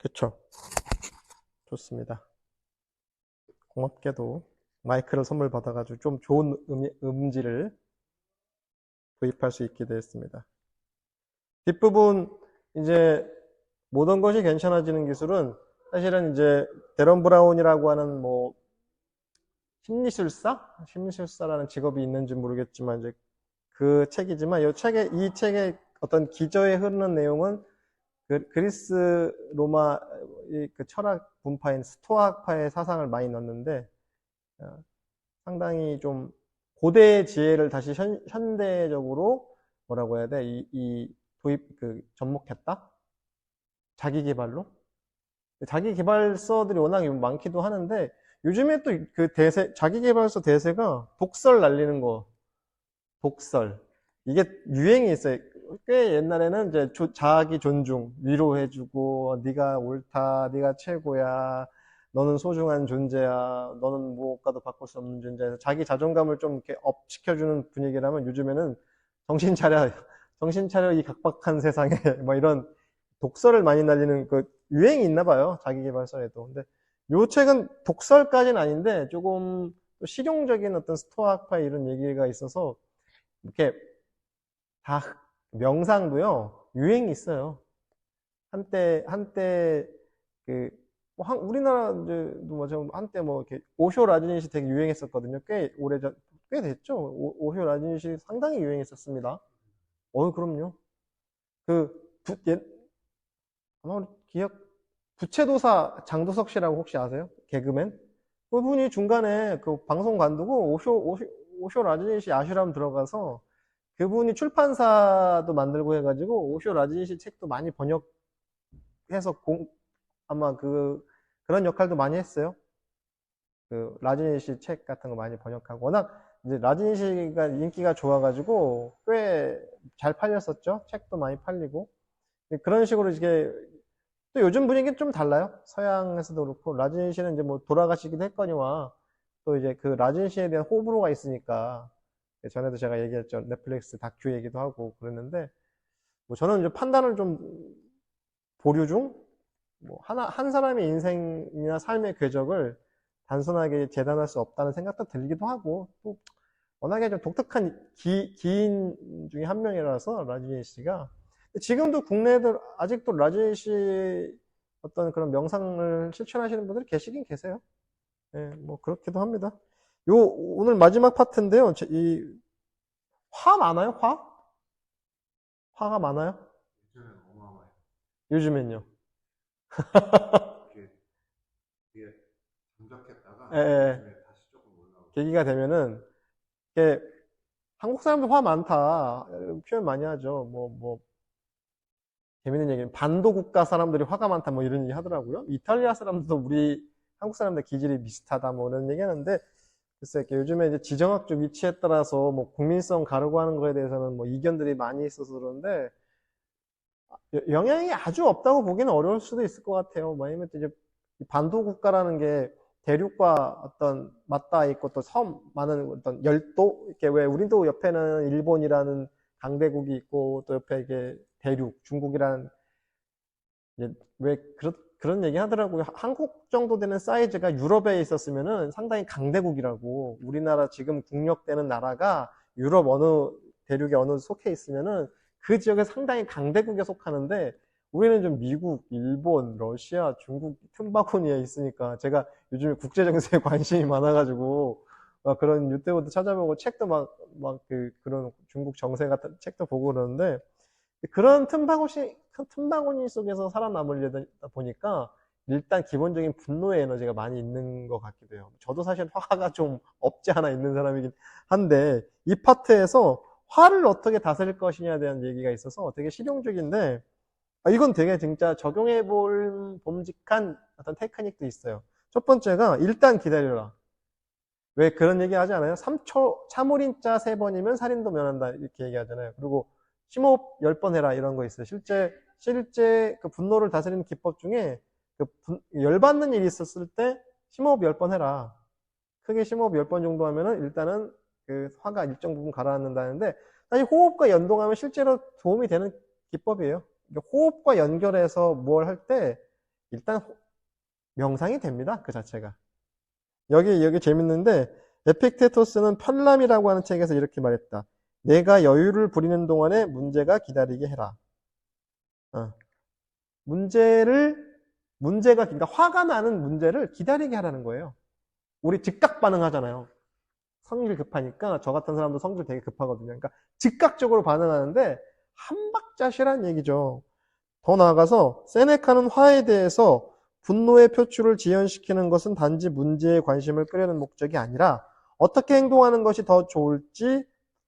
그쵸. 좋습니다. 고맙게도 마이크를 선물 받아가지고 좀 좋은 음질을 도입할 수 있게 되었습니다. 뒷부분 이제 모든 것이 괜찮아지는 기술은 사실은 이제 데런 브라운이라고 하는 뭐 심리술사라는 직업이 있는지 모르겠지만 이제 그 책이지만 이 책의 어떤 기저에 흐르는 내용은 그리스 로마 그 철학 분파인 스토아파의 사상을 많이 넣었는데 상당히 좀 고대의 지혜를 다시 현대적으로 뭐라고 해야 돼? 접목했다? 자기 개발로? 자기 개발서들이 워낙 많기도 하는데 요즘에 또 그 자기 개발서 대세가 독설 날리는 거, 독설. 이게 유행이 있어요. 꽤 옛날에는 이제 자기 존중, 위로해주고, 네가 옳다, 네가 최고야, 너는 소중한 존재야, 너는 무엇과도 바꿀 수 없는 존재야. 자기 자존감을 좀 이렇게 업시켜주는 분위기라면 요즘에는 정신 차려, 정신 차려 이 각박한 세상에, 뭐 이런 독설을 많이 날리는 그 유행이 있나 봐요. 자기계발서에도. 근데 요 책은 독설까지는 아닌데 조금 실용적인 어떤 스토아파의 이런 얘기가 있어서 이렇게 다 명상도요. 유행이 있어요. 한때 그 우리나라 이제도 뭐 한때 뭐 이렇게 오쇼 라지니시 되게 유행했었거든요. 꽤 됐죠. 오쇼 라지니시 상당히 유행했었습니다. 그럼요. 그 아마 부채도사 장도석 씨라고 혹시 아세요? 개그맨? 그분이 중간에 그 방송 관두고 오쇼 라지니시 아슈람 들어가서 그분이 출판사도 만들고 해가지고 오쇼 라지니시 책도 많이 번역해서 아마 그런 역할도 많이 했어요. 그 라지니시 책 같은 거 많이 번역하고 워낙 이제 라지니시가 인기가 좋아가지고 꽤 잘 팔렸었죠. 책도 많이 팔리고 그런 식으로 이게 또 요즘 분위기는 좀 달라요. 서양에서도 그렇고 라진 씨는 이제 뭐 돌아가시기도 했거니와 또 이제 그 라진 씨에 대한 호불호가 있으니까 전에도 제가 얘기했죠. 넷플릭스 다큐 얘기도 하고 그랬는데 뭐 저는 이제 판단을 좀 보류 중 뭐 한 사람의 인생이나 삶의 궤적을 단순하게 재단할 수 없다는 생각도 들기도 하고 또 워낙에 좀 독특한 기인 중에 한 명이라서 라진 씨가 지금도 국내에도 아직도 라진 씨 어떤 그런 명상을 실천하시는 분들이 계시긴 계세요. 예, 뭐 그렇기도 합니다. 오늘 마지막 파트인데요. 화 많아요? 화가 많아요? 예전에는 어마어마해요. 요즘엔요. 이게 뒤에 예, 잠적했다가 예. 요즘에 다시 조금 올라오고. 계기가 되면은 이게 한국 사람들 화 많다 표현 많이 하죠. 재밌는 얘기는 반도 국가 사람들이 화가 많다 뭐 이런 얘기 하더라고요. 이탈리아 사람들도 우리 한국 사람들 기질이 비슷하다 뭐 이런 얘기 하는데 글쎄 요즘에 이제 지정학적 위치에 따라서 뭐 국민성 가르고 하는 거에 대해서는 뭐 이견들이 많이 있어서 그러는데 영향이 아주 없다고 보기는 어려울 수도 있을 것 같아요. 왜냐면 이제 반도 국가라는 게 대륙과 어떤 맞닿아 있고 또 섬 많은 어떤 열도 이렇게 왜 우리도 옆에는 일본이라는 강대국이 있고 또 옆에 이게 대륙 중국이라는 왜 그런 얘기 하더라고요. 한국 정도 되는 사이즈가 유럽에 있었으면은 상당히 강대국이라고. 우리나라 지금 국력되는 나라가 유럽 어느 대륙에 어느 속해 있으면은 그 지역에 상당히 강대국에 속하는데 우리는 좀 미국, 일본, 러시아, 중국 틈바구니에 있으니까 제가 요즘에 국제정세에 관심이 많아가지고 막 그런 유튜브도 찾아보고 책도 그런 중국 정세 같은 책도 보고 그러는데 그런 틈바구니 속에서 살아남으려다 보니까 일단 기본적인 분노의 에너지가 많이 있는 것 같기도 해요. 저도 사실 화가 좀 없지 않아 있는 사람이긴 한데 이 파트에서 화를 어떻게 다스릴 것이냐에 대한 얘기가 있어서 되게 실용적인데 이건 되게 진짜 적용해 볼 봄직한 어떤 테크닉도 있어요. 첫 번째가 일단 기다려라. 왜 그런 얘기 하지 않아요? 3초, 참을인자 3번이면 살인도 면한다. 이렇게 얘기하잖아요. 그리고 심호흡 10번 해라. 이런 거 있어요. 실제 그 분노를 다스리는 기법 중에 열받는 일이 있었을 때 심호흡 10번 해라. 크게 심호흡 10번 정도 하면은 일단은 그 화가 일정 부분 가라앉는다는데 사실 호흡과 연동하면 실제로 도움이 되는 기법이에요. 호흡과 연결해서 뭘 할 때 일단 명상이 됩니다. 그 자체가. 여기 재밌는데 에픽테토스는 편람이라고 하는 책에서 이렇게 말했다. 내가 여유를 부리는 동안에 문제가 기다리게 해라. 문제가, 그러니까 화가 나는 문제를 기다리게 하라는 거예요. 우리 즉각 반응하잖아요. 성질 급하니까, 저 같은 사람도 성질 되게 급하거든요. 그러니까 즉각적으로 반응하는데, 한 박자 쉬란 얘기죠. 더 나아가서, 세네카는 화에 대해서 분노의 표출을 지연시키는 것은 단지 문제에 관심을 끌려는 목적이 아니라, 어떻게 행동하는 것이 더 좋을지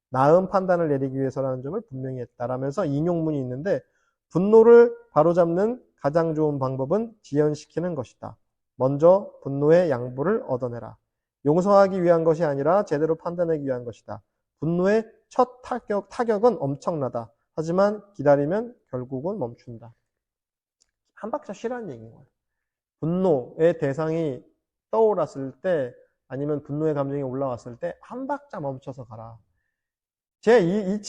나은 판단을 내리기 위해서라는 점을 분명히 했다라면서 인용문이 있는데, 분노를 바로잡는 가장 좋은 방법은 지연시키는 것이다. 먼저 분노의 양보를 얻어내라. 용서하기 위한 것이 아니라 제대로 판단하기 위한 것이다. 분노의 첫 타격은 엄청나다. 하지만 기다리면 결국은 멈춘다. 한 박자 쉬라는 얘기인 거예요. 분노의 대상이 떠올랐을 때 아니면 분노의 감정이 올라왔을 때 한 박자 멈춰서 가라. 이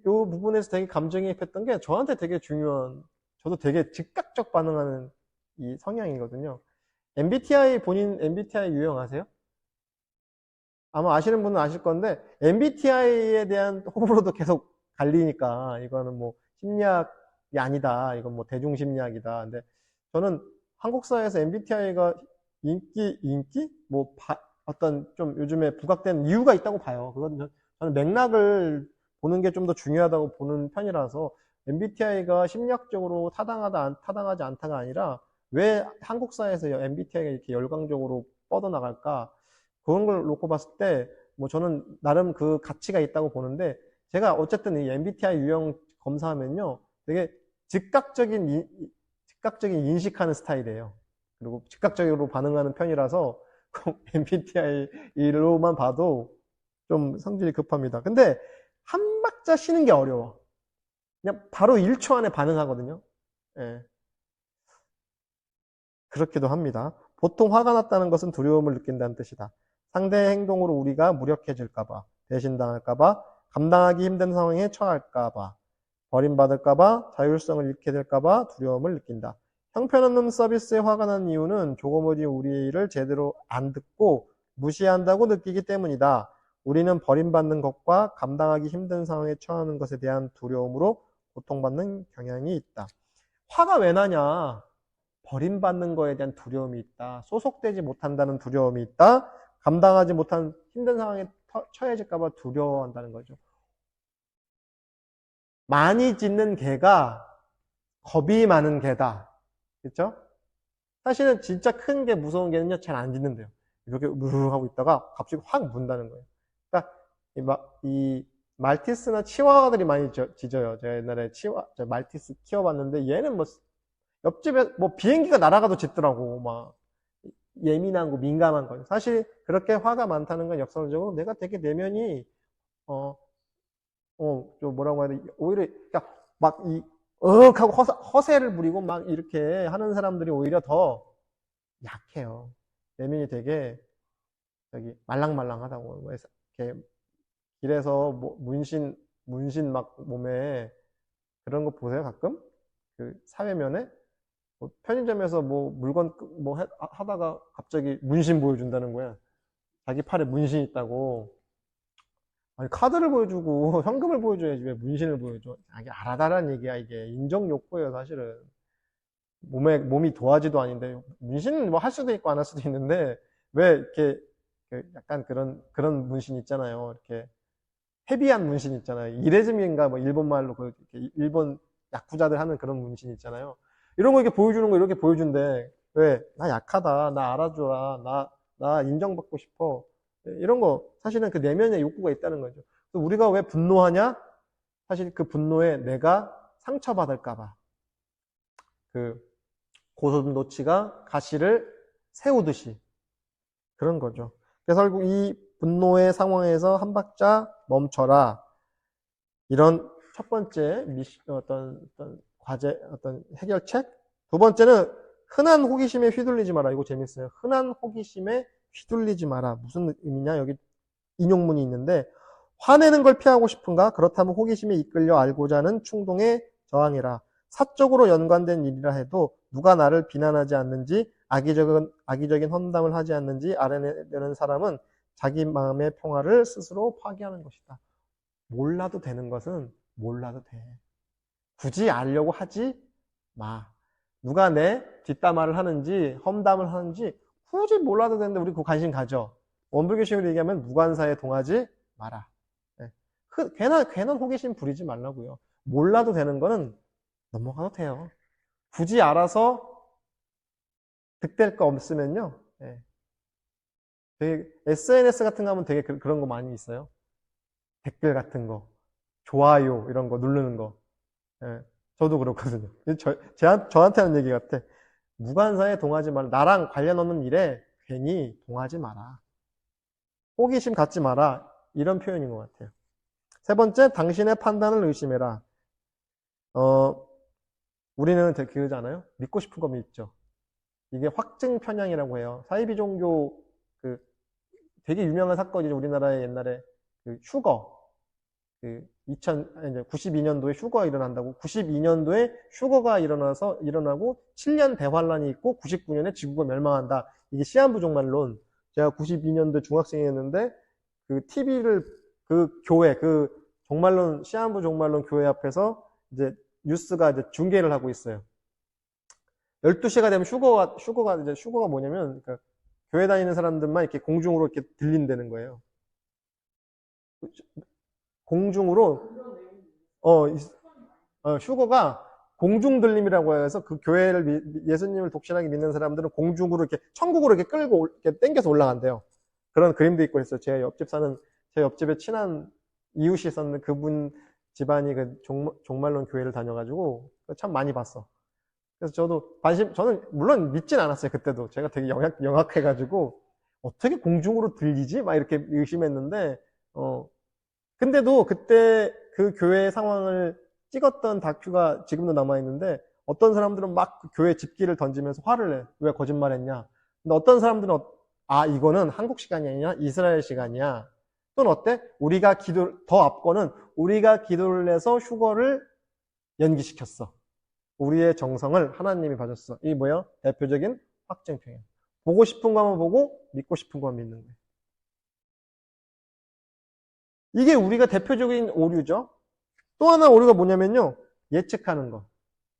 부분에서 되게 감정이입했던 게 저한테 되게 중요한, 저도 되게 즉각적 반응하는 이 성향이거든요. 본인 MBTI 유형하세요? 아마 아시는 분은 아실 건데, MBTI에 대한 호불호도 계속 갈리니까, 이거는 뭐, 심리학이 아니다. 이건 뭐, 대중심리학이다. 근데 저는 한국 사회에서 MBTI가 어떤 좀 요즘에 부각된 이유가 있다고 봐요. 그건 저는 맥락을 보는 게 좀 더 중요하다고 보는 편이라서 MBTI가 심리학적으로 타당하지 않다가 아니라 왜 한국 사회에서 MBTI가 이렇게 열광적으로 뻗어나갈까? 그런 걸 놓고 봤을 때 뭐 저는 나름 그 가치가 있다고 보는데 제가 어쨌든 이 MBTI 유형 검사하면요. 되게 즉각적인 인식하는 스타일이에요. 그리고 즉각적으로 반응하는 편이라서 MBTI로만 봐도 좀 성질이 급합니다. 근데 한 박자 쉬는 게 어려워. 그냥 바로 1초 안에 반응하거든요. 예. 그렇기도 합니다. 보통 화가 났다는 것은 두려움을 느낀다는 뜻이다. 상대의 행동으로 우리가 무력해질까봐, 배신당할까봐, 감당하기 힘든 상황에 처할까봐, 버림받을까봐, 자율성을 잃게 될까봐 두려움을 느낀다. 형편없는 서비스에 화가 난 이유는 조금은 우리를 제대로 안 듣고 무시한다고 느끼기 때문이다. 우리는 버림받는 것과 감당하기 힘든 상황에 처하는 것에 대한 두려움으로 고통받는 경향이 있다. 화가 왜 나냐? 버림받는 거에 대한 두려움이 있다. 소속되지 못한다는 두려움이 있다. 감당하지 못한 힘든 상황에 처해질까봐 두려워한다는 거죠. 많이 짖는 개가 겁이 많은 개다. 그렇죠? 사실은 진짜 큰 게 무서운 개는요, 잘 안 짖는데요. 이렇게 무르르 하고 있다가 갑자기 확 문다는 거예요. 그러니까 이 말티스나 치와와들이 많이 짖어요. 제가 옛날에 말티스 키워봤는데 얘는 뭐 옆집에 뭐 비행기가 날아가도 짖더라고. 막 예민한 거, 민감한 거. 사실 그렇게 화가 많다는 건 역설적으로 내가 되게 내면이 좀 뭐라고 해야 돼? 오히려 그러니까 막 하고 허세를 부리고 막 이렇게 하는 사람들이 오히려 더 약해요. 내면이 되게 말랑말랑하다고. 그래서 이렇게 길에서 뭐 문신 막 몸에 그런 거 보세요, 가끔? 그 사회면에? 뭐 편의점에서 뭐 물건 뭐 하다가 갑자기 문신 보여준다는 거야. 자기 팔에 문신 있다고. 아니, 카드를 보여주고 현금을 보여줘야지 왜 문신을 보여줘. 이게 알아다라는 얘기야, 이게. 인정 욕구예요, 사실은. 몸이 도화지도 아닌데, 문신은 뭐 할 수도 있고 안 할 수도 있는데, 왜 이렇게 약간 그런 문신 있잖아요. 이렇게 헤비한 문신 있잖아요. 이레즈미인가 뭐 일본 말로 일본 야쿠자들 하는 그런 문신 있잖아요. 이런 거 이렇게 보여주는 거 이렇게 보여준대. 왜? 나 약하다. 나 알아줘라. 나 인정받고 싶어. 이런 거 사실은 그 내면의 욕구가 있다는 거죠. 우리가 왜 분노하냐? 사실 그 분노에 내가 상처받을까봐. 그 고슴도치가 가시를 세우듯이 그런 거죠. 그래서 결국 이 분노의 상황에서 한 박자 멈춰라. 이런 첫 번째 어떤 과제, 어떤 해결책. 두 번째는 흔한 호기심에 휘둘리지 마라. 이거 재밌어요. 흔한 호기심에 휘둘리지 마라. 무슨 의미냐? 여기 인용문이 있는데 화내는 걸 피하고 싶은가? 그렇다면 호기심에 이끌려 알고자 하는 충동에 저항해라. 사적으로 연관된 일이라 해도 누가 나를 비난하지 않는지, 악의적인 험담을 하지 않는지 알아내려는 사람은 자기 마음의 평화를 스스로 파괴하는 것이다. 몰라도 되는 것은 몰라도 돼. 굳이 알려고 하지 마. 누가 내 뒷담화를 하는지 험담을 하는지 굳이 몰라도 되는데 우리 그 관심 가져. 원불교식으로 얘기하면 무관사에 동하지 마라. 네. 괜한 호기심 부리지 말라고요. 몰라도 되는 거는 넘어가도 돼요. 굳이 알아서 득될 거 없으면요. 네. 되게 SNS 같은 거 하면 되게 그런 거 많이 있어요. 댓글 같은 거, 좋아요 이런 거 누르는 거. 예, 저도 그렇거든요. 저한테 하는 얘기 같아. 무관사에 동하지 말라. 나랑 관련 없는 일에 괜히 동하지 마라. 호기심 갖지 마라. 이런 표현인 것 같아요. 세 번째, 당신의 판단을 의심해라. 우리는 되게 그러잖아요. 믿고 싶은 거 믿죠. 이게 확증 편향이라고 해요. 사이비 종교 되게 유명한 사건이죠. 우리나라에 옛날에 휴거. 92년도에 휴거가 일어난다고. 92년도에 휴거가 일어나고 7년 대환란이 있고 99년에 지구가 멸망한다. 이게 시한부 종말론. 제가 92년도 중학생이었는데 TV를 교회 종말론 시한부 종말론 교회 앞에서 이제 뉴스가 이제 중계를 하고 있어요. 12시가 되면 휴거가 뭐냐면 그러니까 교회 다니는 사람들만 이렇게 공중으로 이렇게 들린다는 거예요. 공중으로 휴거가 공중 들림이라고 해서 그 교회를 예수님을 독실하게 믿는 사람들은 공중으로 이렇게 천국으로 이렇게 끌고 이렇게 당겨서 올라간대요. 그런 그림도 있고 했어요. 제 옆집에 친한 이웃이 있었는데 그분 집안이 종말론 교회를 다녀가지고 참 많이 봤어. 그래서 저는 물론 믿진 않았어요. 그때도 제가 되게 영악해가지고 어떻게 공중으로 들리지? 막 이렇게 의심했는데 근데도 그때 그 교회 상황을 찍었던 다큐가 지금도 남아있는데 어떤 사람들은 막 그 교회 집기를 던지면서 화를 내. 왜 거짓말했냐. 근데 어떤 사람들은 이거는 한국 시간이 아니냐 이스라엘 시간이야. 또는 어때? 더 앞거는 우리가 기도를 해서 휴거를 연기시켰어. 우리의 정성을 하나님이 봐줬어. 이게 뭐야? 대표적인 확증평양. 보고 싶은 것만 보고 믿고 싶은 것만 믿는 거예요. 이게 우리가 대표적인 오류죠. 또 하나 오류가 뭐냐면요. 예측하는 거.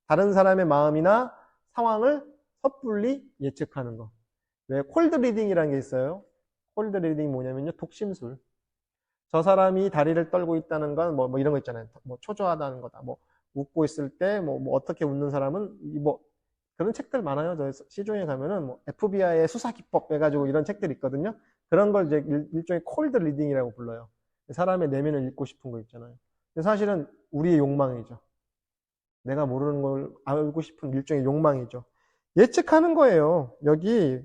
다른 사람의 마음이나 상황을 섣불리 예측하는 거. 왜 콜드 리딩이라는 게 있어요. 콜드 리딩이 뭐냐면요. 독심술. 저 사람이 다리를 떨고 있다는 건 뭐 이런 거 있잖아요. 뭐 초조하다는 거다. 뭐 웃고 있을 때 뭐 어떻게 웃는 사람은 그런 책들 많아요. 저 시중에 가면은 뭐 FBI의 수사 기법 해가지고 이런 책들이 있거든요. 그런 걸 이제 일종의 콜드 리딩이라고 불러요. 사람의 내면을 읽고 싶은 거 있잖아요. 근데 사실은 우리의 욕망이죠. 내가 모르는 걸 알고 싶은 일종의 욕망이죠. 예측하는 거예요. 여기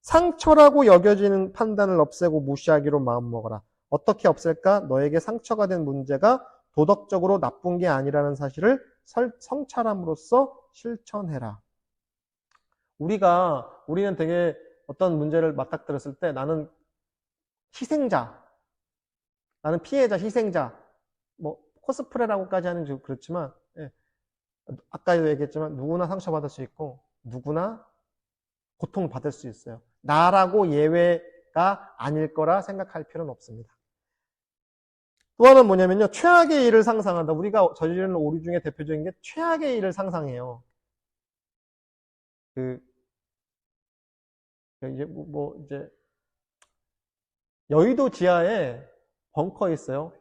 상처라고 여겨지는 판단을 없애고 무시하기로 마음먹어라. 어떻게 없앨까? 너에게 상처가 된 문제가 도덕적으로 나쁜 게 아니라는 사실을 성찰함으로써 실천해라. 우리는 되게 어떤 문제를 맞닥뜨렸을 때 나는 희생자, 나는 피해자, 희생자, 코스프레라고까지 하는 좀 그렇지만, 예. 아까도 얘기했지만 누구나 상처받을 수 있고 누구나 고통을 받을 수 있어요. 나라고 예외가 아닐 거라 생각할 필요는 없습니다. 또 하나는 뭐냐면요. 최악의 일을 상상한다. 우리가 저지르는 오류 중에 대표적인 게 최악의 일을 상상해요. 이제 여의도 지하에 벙커 있어요.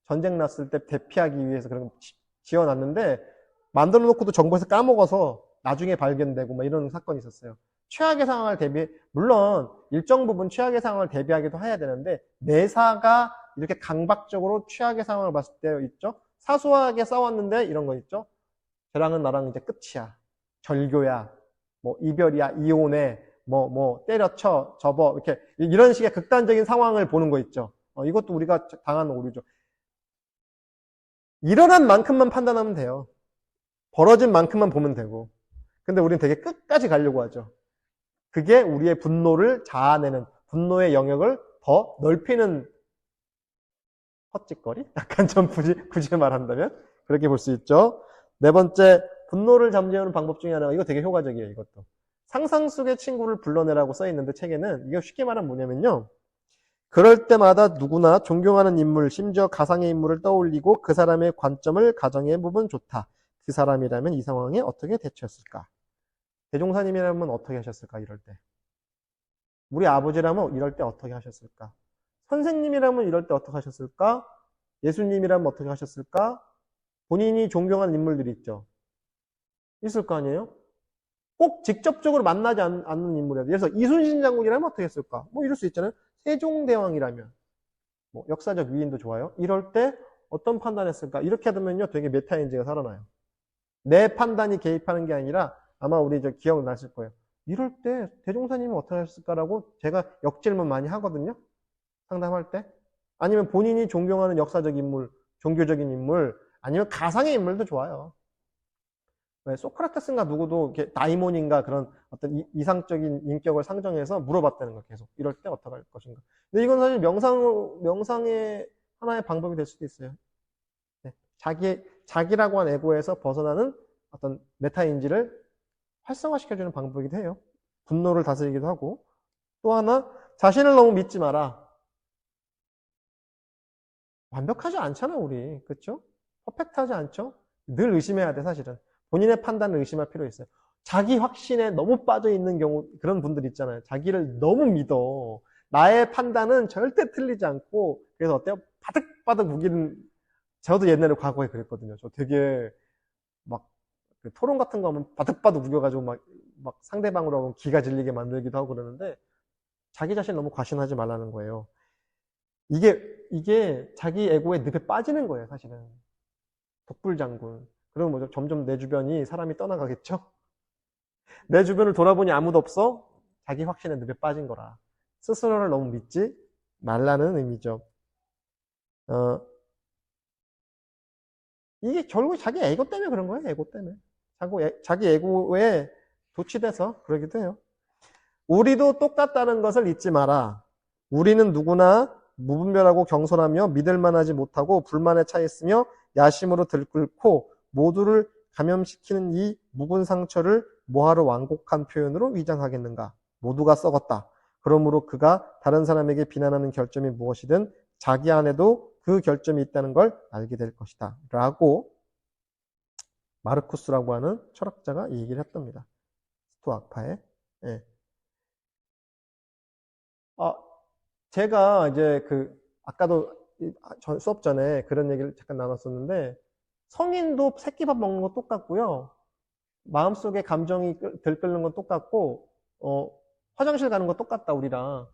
전쟁 났을 때 대피하기 위해서 그런 거 지어놨는데 만들어 놓고도 정부에서 까먹어서 나중에 발견되고 막 이런 사건이 있었어요. 최악의 상황을 물론 일정 부분 최악의 상황을 대비하기도 해야 되는데 매사가 이렇게 강박적으로 최악의 상황을 봤을 때 있죠. 사소하게 싸웠는데 이런 거 있죠. 쟤랑은 나랑 이제 끝이야. 절교야. 뭐 이별이야. 이혼해. 뭐 때려쳐. 접어. 이렇게 이런 식의 극단적인 상황을 보는 거 있죠. 이것도 우리가 당하는 오류죠. 일어난 만큼만 판단하면 돼요. 벌어진 만큼만 보면 되고. 근데 우리는 되게 끝까지 가려고 하죠. 그게 우리의 분노를 자아내는, 분노의 영역을 더 넓히는 헛짓거리? 약간 좀 굳이 말한다면 그렇게 볼 수 있죠. 네 번째, 분노를 잠재우는 방법 중에 하나가 이거 되게 효과적이에요. 이것도. 상상 속의 친구를 불러내라고 써 있는데 책에는 이거 쉽게 말하면 뭐냐면요. 그럴 때마다 누구나 존경하는 인물, 심지어 가상의 인물을 떠올리고 그 사람의 관점을 가정해 보면 좋다. 그 사람이라면 이 상황에 어떻게 대처했을까? 대종사님이라면 어떻게 하셨을까? 이럴 때. 우리 아버지라면 이럴 때 어떻게 하셨을까? 선생님이라면 이럴 때 어떻게 하셨을까? 예수님이라면 어떻게 하셨을까? 본인이 존경하는 인물들이 있죠. 있을 거 아니에요? 꼭 직접적으로 만나지 않는 인물이라도. 그래서 이순신 장군이라면 어떻게 했을까? 뭐 이럴 수 있잖아요. 세종대왕이라면. 뭐 역사적 위인도 좋아요. 이럴 때 어떤 판단했을까? 이렇게 하면요 되게 메타인지가 살아나요. 내 판단이 개입하는 게 아니라 아마 우리 기억나실 거예요. 이럴 때 대종사님은 어떻게 하셨을까라고 제가 역질문 많이 하거든요. 상담할 때. 아니면 본인이 존경하는 역사적 인물, 종교적인 인물, 아니면 가상의 인물도 좋아요. 왜 소크라테스인가 누구도 이렇게 다이몬인가 그런 어떤 이상적인 인격을 상정해서 물어봤다는 거 계속. 이럴 때 어떻게 할 것인가. 근데 이건 사실 명상의 하나의 방법이 될 수도 있어요. 네. 자기라고 한 에고에서 벗어나는 어떤 메타인지를 활성화시켜주는 방법이기도 해요. 분노를 다스리기도 하고. 또 하나, 자신을 너무 믿지 마라. 완벽하지 않잖아, 우리. 그쵸? 퍼펙트하지 않죠? 늘 의심해야 돼, 사실은. 본인의 판단을 의심할 필요 있어요. 자기 확신에 너무 빠져 있는 경우, 그런 분들 있잖아요. 자기를 너무 믿어. 나의 판단은 절대 틀리지 않고, 그래서 어때요? 바득바득 우기는, 저도 옛날에 과거에 그랬거든요. 저 되게, 막, 그 토론 같은 거 하면 바득바득 우겨가지고 막 상대방으로 하면 기가 질리게 만들기도 하고 그러는데, 자기 자신 너무 과신하지 말라는 거예요. 이게 자기 에고의 늪에 빠지는 거예요, 사실은. 독불장군. 그러면 뭐죠? 점점 내 주변이 사람이 떠나가겠죠? 내 주변을 돌아보니 아무도 없어? 자기 확신의 늪에 빠진 거라. 스스로를 너무 믿지 말라는 의미죠. 이게 결국 자기 에고 때문에 그런 거예요, 에고 때문에. 자기 에고에 도취돼서 그러기도 해요. 우리도 똑같다는 것을 잊지 마라. 우리는 누구나 무분별하고 경솔하며 믿을만하지 못하고 불만에 차 있으며 야심으로 들끓고 모두를 감염시키는 이 묵은 상처를 뭐하러 완곡한 표현으로 위장하겠는가? 모두가 썩었다. 그러므로 그가 다른 사람에게 비난하는 결점이 무엇이든 자기 안에도 그 결점이 있다는 걸 알게 될 것이다. 라고 마르쿠스라고 하는 철학자가 이 얘기를 했답니다. 스토아파에. 예. 제가 이제 아까도 수업 전에 그런 얘기를 잠깐 나눴었는데, 성인도 새끼밥 먹는 거 똑같고요. 마음속에 감정이 들끓는 건 똑같고, 화장실 가는 거 똑같다, 우리랑.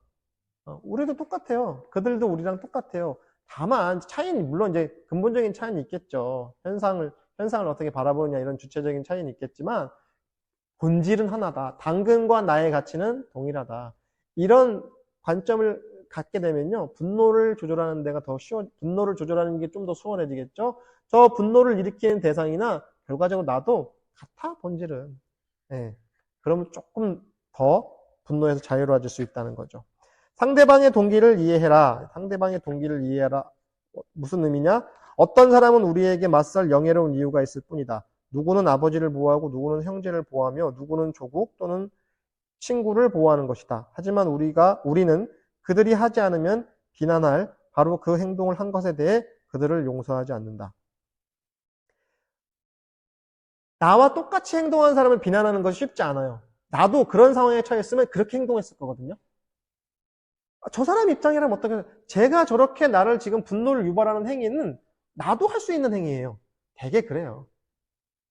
우리도 똑같아요. 그들도 우리랑 똑같아요. 다만, 차이는, 물론 이제 근본적인 차이는 있겠죠. 현상을 어떻게 바라보느냐, 이런 주체적인 차이는 있겠지만, 본질은 하나다. 당근과 나의 가치는 동일하다. 이런 관점을 갖게 되면요, 분노를 조절하는 데가 분노를 조절하는 게 좀 더 수월해지겠죠? 저 분노를 일으키는 대상이나 결과적으로 나도 같아, 본질은. 예. 그러면 조금 더 분노에서 자유로워질 수 있다는 거죠. 상대방의 동기를 이해해라. 상대방의 동기를 이해해라. 무슨 의미냐? 어떤 사람은 우리에게 맞설 영예로운 이유가 있을 뿐이다. 누구는 아버지를 보호하고 누구는 형제를 보호하며 누구는 조국 또는 친구를 보호하는 것이다. 하지만 우리는 그들이 하지 않으면 비난할 바로 그 행동을 한 것에 대해 그들을 용서하지 않는다. 나와 똑같이 행동한 사람을 비난하는 것이 쉽지 않아요. 나도 그런 상황에 처했으면 그렇게 행동했을 거거든요. 저 사람 입장이라면 어떻게, 제가 저렇게 나를 지금 분노를 유발하는 행위는 나도 할 수 있는 행위예요. 되게 그래요.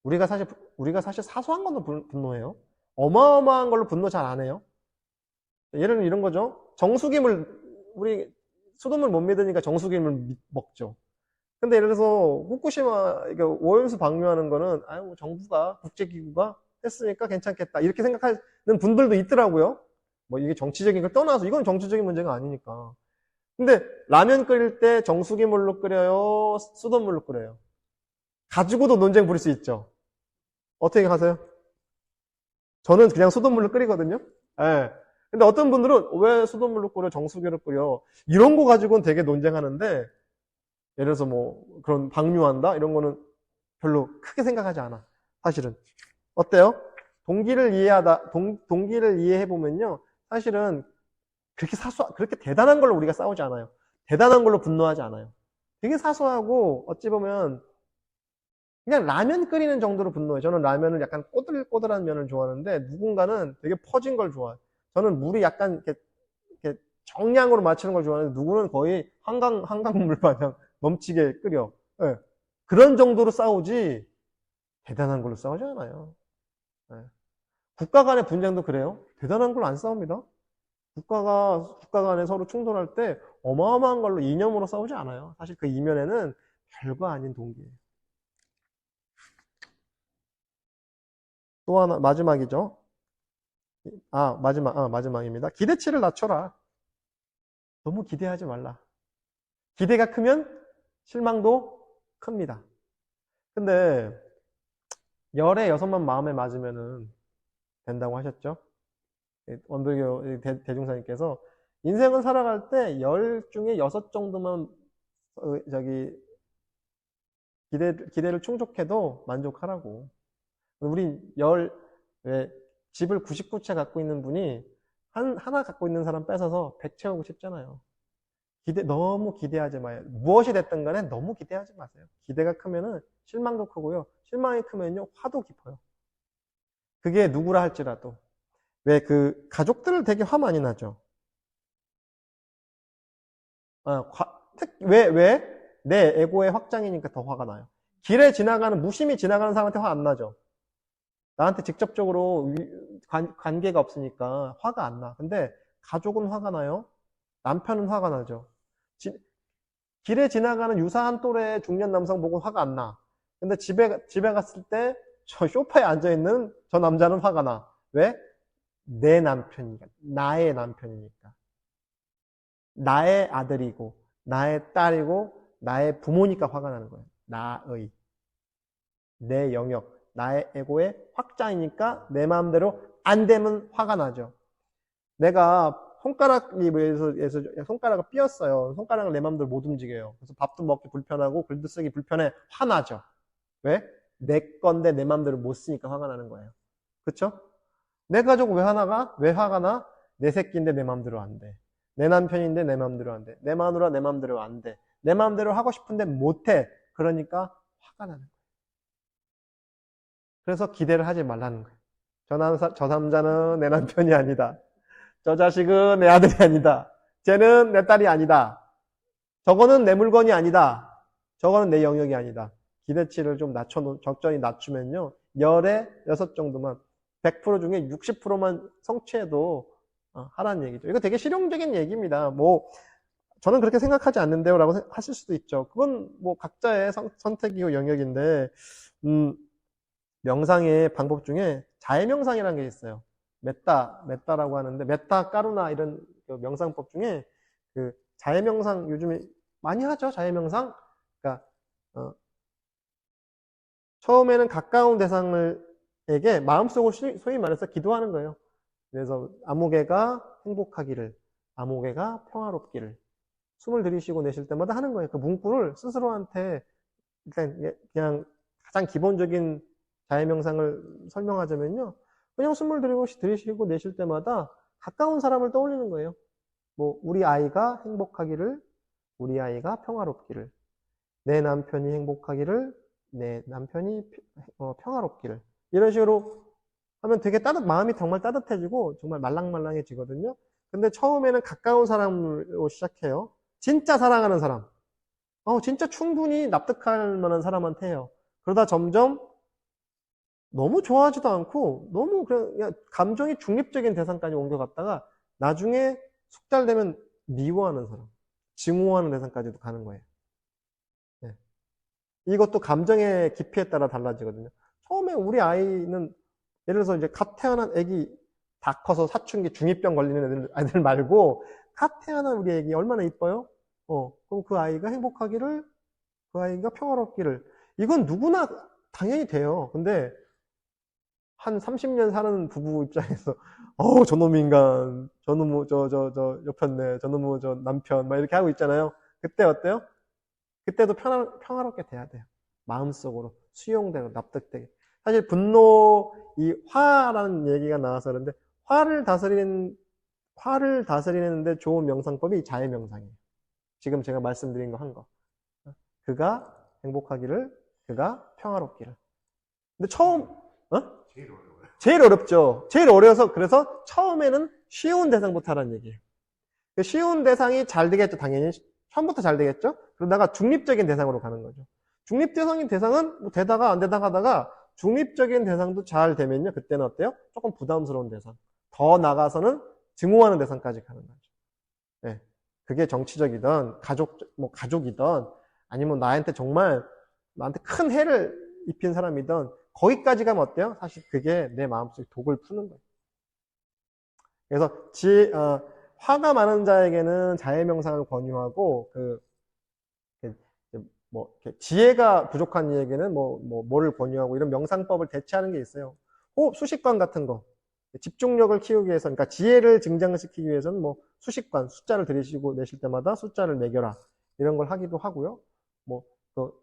우리가 사실 사소한 걸로 분노해요. 어마어마한 걸로 분노 잘 안 해요. 예를 들면 이런 거죠. 우리 수돗물 못 믿으니까 정수기물 먹죠. 근데 예를 들어서 후쿠시마 오염수 방류하는 거는 정부가 국제기구가 했으니까 괜찮겠다 이렇게 생각하는 분들도 있더라고요. 뭐 이게 정치적인 걸 떠나서 이건 정치적인 문제가 아니니까. 근데 라면 끓일 때 정수기물로 끓여요, 수돗물로 끓여요. 가지고도 논쟁 부릴 수 있죠. 어떻게 하세요? 저는 그냥 수돗물로 끓이거든요. 예. 근데 어떤 분들은 왜 수돗물로 끓여, 정수기로 끓여? 이런 거 가지고는 되게 논쟁하는데, 예를 들어서 뭐 그런 방류한다 이런 거는 별로 크게 생각하지 않아. 사실은. 어때요? 동기를 이해해보면요. 사실은 그렇게 대단한 걸로 우리가 싸우지 않아요. 대단한 걸로 분노하지 않아요. 되게 사소하고, 어찌 보면, 그냥 라면 끓이는 정도로 분노해요. 저는 라면을 약간 꼬들꼬들한 면을 좋아하는데, 누군가는 되게 퍼진 걸 좋아해요. 저는 물이 약간 이렇게 정량으로 맞추는 걸 좋아하는데, 누구는 거의 한강물 마냥 넘치게 끓여. 예. 그런 정도로 싸우지, 대단한 걸로 싸우지 않아요. 예. 국가 간의 분쟁도 그래요. 대단한 걸로 안 싸웁니다. 국가 간에 서로 충돌할 때 어마어마한 걸로 이념으로 싸우지 않아요. 사실 그 이면에는 별거 아닌 동기예요. 또 하나, 마지막이죠. 마지막입니다. 기대치를 낮춰라. 너무 기대하지 말라. 기대가 크면 실망도 큽니다. 근데 열의 6만 마음에 맞으면은 된다고 하셨죠? 원불교 대중사님께서 인생을 살아갈 때 10 중에 6 정도만 기대를 충족해도 만족하라고. 우린 왜 집을 99채 갖고 있는 분이 하나 갖고 있는 사람 뺏어서 100 채우고 싶잖아요. 너무 기대하지 마요. 무엇이 됐든 간에 너무 기대하지 마세요. 기대가 크면은 실망도 크고요. 실망이 크면요, 화도 깊어요. 그게 누구라 할지라도. 왜 가족들 되게 화 많이 나죠? 왜? 내 에고의 확장이니까 더 화가 나요. 길에 무심히 지나가는 사람한테 화 안 나죠? 나한테 직접적으로 관계가 없으니까 화가 안 나. 근데 가족은 화가 나요? 남편은 화가 나죠? 길에 지나가는 유사한 또래의 중년 남성 보고 화가 안 나. 근데 집에 갔을 때 저 소파에 앉아있는 저 남자는 화가 나. 왜? 내 남편이니까. 나의 남편이니까. 나의 아들이고, 나의 딸이고, 나의 부모니까 화가 나는 거예요. 내 영역, 나의 에고의 확장이니까 내 마음대로 안 되면 화가 나죠. 내가 손가락을 삐었어요. 손가락을 내 마음대로 못 움직여요. 그래서 밥도 먹기 불편하고 글도 쓰기 불편해. 화나죠. 왜? 내 건데 내 마음대로 못 쓰니까 화가 나는 거예요. 그쵸? 내 가족 왜 화가 나? 내 새끼인데 내 마음대로 안 돼. 내 남편인데 내 마음대로 안 돼. 내 마누라 내 마음대로 안 돼. 내 마음대로 하고 싶은데 못 해. 그러니까 화가 나는 거예요. 그래서 기대를 하지 말라는 거예요. 저 남자는 내 남편이 아니다. 저 자식은 내 아들이 아니다. 쟤는 내 딸이 아니다. 저거는 내 물건이 아니다. 저거는 내 영역이 아니다. 기대치를 좀 적절히 낮추면요. 열에 6 정도만, 100% 중에 60%만 성취해도 하라는 얘기죠. 이거 되게 실용적인 얘기입니다. 저는 그렇게 생각하지 않는데요. 라고 하실 수도 있죠. 그건 각자의 선택이고 영역인데, 명상의 방법 중에 자해명상이라는 게 있어요. 메타라고 하는데, 메타, 까루나 이런 명상법 중에 자해명상 요즘에 많이 하죠. 자해명상. 그러니까 처음에는 가까운 대상에게 마음속으로 소위 말해서 기도하는 거예요. 그래서 아무개가 행복하기를, 아무개가 평화롭기를 숨을 들이쉬고 내쉴 때마다 하는 거예요. 그 문구를 스스로한테 일단 그냥 가장 기본적인 자해명상을 설명하자면요. 그냥 숨을 들이쉬고 내쉴 때마다 가까운 사람을 떠올리는 거예요. 우리 아이가 행복하기를, 우리 아이가 평화롭기를, 내 남편이 행복하기를, 내 남편이 평화롭기를. 이런 식으로 하면 되게 마음이 정말 따뜻해지고 정말 말랑말랑해지거든요. 근데 처음에는 가까운 사람으로 시작해요. 진짜 사랑하는 사람. 진짜 충분히 납득할 만한 사람한테 해요. 그러다 점점 너무 좋아하지도 않고 너무 그냥 감정이 중립적인 대상까지 옮겨갔다가 나중에 숙달되면 미워하는 사람, 증오하는 대상까지도 가는 거예요. 네. 이것도 감정의 깊이에 따라 달라지거든요. 처음에 우리 아이는 예를 들어서 이제 갓 태어난 애기 다 커서 사춘기 중이병 걸리는 애들 말고 갓 태어난 우리 애기 얼마나 이뻐요? 그럼 그 아이가 행복하기를, 그 아이가 평화롭기를. 이건 누구나 당연히 돼요. 근데 한 30년 사는 부부 입장에서 저놈 인간, 저놈 옆였네, 저놈 남편 막 이렇게 하고 있잖아요. 그때 어때요? 그때도 평화롭게 돼야 돼요. 마음속으로 수용되고 납득되게. 사실 분노, 이 화라는 얘기가 나와서 그런데 화를 다스리는데 좋은 명상법이 자해 명상이에요. 지금 제가 말씀드린 거 한 거. 그가 행복하기를, 그가 평화롭기를. 근데 처음, 제일 어려워요. 제일 어렵죠. 제일 어려워서 그래서 처음에는 쉬운 대상부터 하라는 얘기예요. 쉬운 대상이 잘 되겠죠, 당연히. 처음부터 잘 되겠죠? 그러다가 중립적인 대상으로 가는 거죠. 중립적인 대상은 뭐 되다가 안 되다가 하다가 중립적인 대상도 잘 되면요. 그때는 어때요? 조금 부담스러운 대상. 더 나가서는 증오하는 대상까지 가는 거죠. 네. 그게 정치적이든 가족이든 아니면 나한테 큰 해를 입힌 사람이든 거기까지 가면 어때요? 사실 그게 내 마음속에 독을 푸는 거예요. 그래서 화가 많은 자에게는 자해명상을 권유하고 지혜가 부족한 이에게는 뭐를 권유하고 이런 명상법을 대체하는 게 있어요. 호흡 수식관 같은 거. 집중력을 키우기 위해서, 그러니까 지혜를 증장시키기 위해서는 수식관, 숫자를 들이쉬고 내쉴 때마다 숫자를 매겨라. 이런 걸 하기도 하고요. 또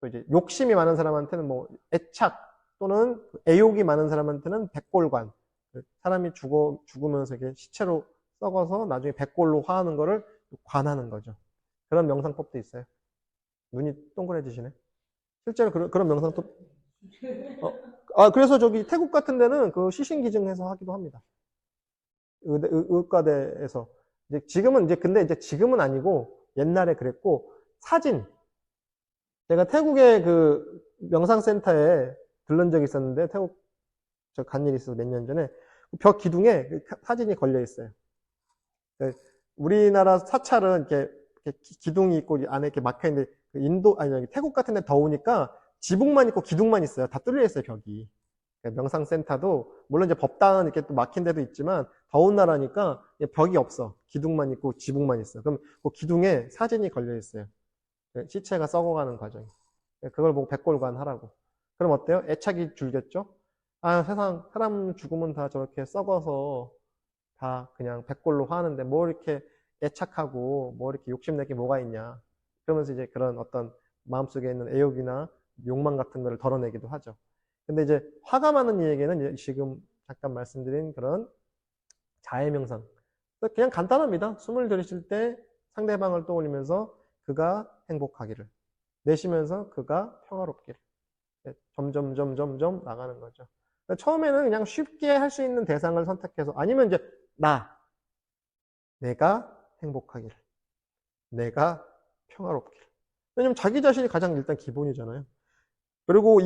이제 욕심이 많은 사람한테는 애착 또는 애욕이 많은 사람한테는 백골관. 사람이 죽으면서 이게 시체로 썩어서 나중에 백골로 화하는 거를 관하는 거죠. 그런 명상법도 있어요. 눈이 동그래지시네. 실제로 그런 명상법. 그래서 저기 태국 같은 데는 그 시신기증해서 하기도 합니다. 의과대에서. 근데 지금은 아니고 옛날에 그랬고, 사진. 제가 태국의 그 명상센터에 들른 적이 있었는데, 태국 저 간 일이 있어서 몇 년 전에, 벽 기둥에 사진이 걸려 있어요. 우리나라 사찰은 이렇게 기둥이 있고 안에 이렇게 막혀 있는데, 태국 같은 데 더우니까 지붕만 있고 기둥만 있어요. 다 뚫려 있어요, 벽이. 명상센터도, 물론 이제 법당은 이렇게 또 막힌 데도 있지만, 더운 나라니까 벽이 없어. 기둥만 있고 지붕만 있어요. 그럼 그 기둥에 사진이 걸려 있어요. 시체가 썩어가는 과정. 그걸 보고 백골관 하라고. 그럼 어때요? 애착이 줄겠죠? 세상, 사람 죽으면 다 저렇게 썩어서 다 그냥 백골로 화하는데 뭐 이렇게 애착하고 뭐 이렇게 욕심낼 게 뭐가 있냐. 그러면서 이제 그런 어떤 마음속에 있는 애욕이나 욕망 같은 거를 덜어내기도 하죠. 근데 이제 화가 많은 이에게는 지금 잠깐 말씀드린 그런 자해 명상. 그냥 간단합니다. 숨을 들이쉴 때 상대방을 떠올리면서 그가 행복하기를. 내쉬면서 그가 평화롭기를. 점점 나가는 거죠. 그러니까 처음에는 그냥 쉽게 할 수 있는 대상을 선택해서, 아니면 이제 내가 행복하기를, 내가 평화롭기를. 왜냐면 자기 자신이 가장 일단 기본이잖아요. 그리고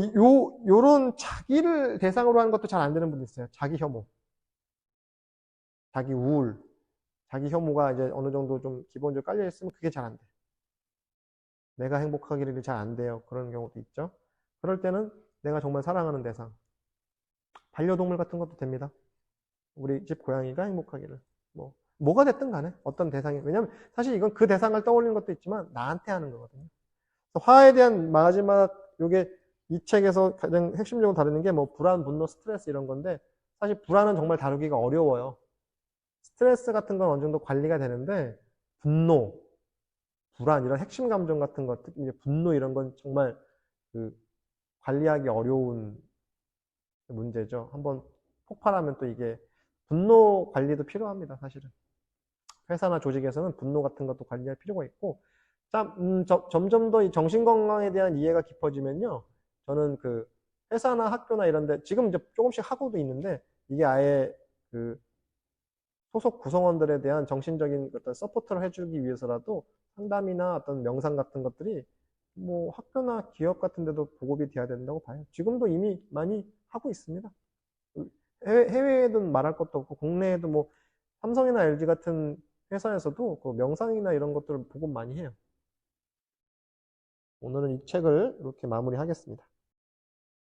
요런 자기를 대상으로 하는 것도 잘 안 되는 분도 있어요. 자기 혐오, 자기 우울, 자기 혐오가 이제 어느 정도 좀 기본적으로 깔려 있으면 그게 잘 안 돼. 내가 행복하기를 잘 안 돼요. 그런 경우도 있죠. 그럴 때는 내가 정말 사랑하는 대상, 반려동물 같은 것도 됩니다. 우리 집 고양이가 행복하기를. 뭐가 됐든 간에 어떤 대상이, 왜냐면 사실 이건 그 대상을 떠올리는 것도 있지만 나한테 하는 거거든요. 화에 대한 마지막, 요게 이 책에서 가장 핵심적으로 다루는 게 불안, 분노, 스트레스 이런 건데, 사실 불안은 정말 다루기가 어려워요. 스트레스 같은 건 어느 정도 관리가 되는데, 분노, 불안, 이런 핵심 감정 같은 것, 특히 이제 분노 이런 건 정말 관리하기 어려운 문제죠. 한번 폭발하면 또 이게 분노 관리도 필요합니다, 사실은. 회사나 조직에서는 분노 같은 것도 관리할 필요가 있고, 점점 더 이 정신건강에 대한 이해가 깊어지면요, 저는 회사나 학교나 이런데, 지금 이제 조금씩 하고도 있는데, 이게 아예 소속 구성원들에 대한 정신적인 어떤 서포트를 해주기 위해서라도 상담이나 어떤 명상 같은 것들이 학교나 기업 같은 데도 보급이 돼야 된다고 봐요. 지금도 이미 많이 하고 있습니다. 해외에도 말할 것도 없고, 국내에도 삼성이나 LG 같은 회사에서도 명상이나 이런 것들을 보급 많이 해요. 오늘은 이 책을 이렇게 마무리하겠습니다.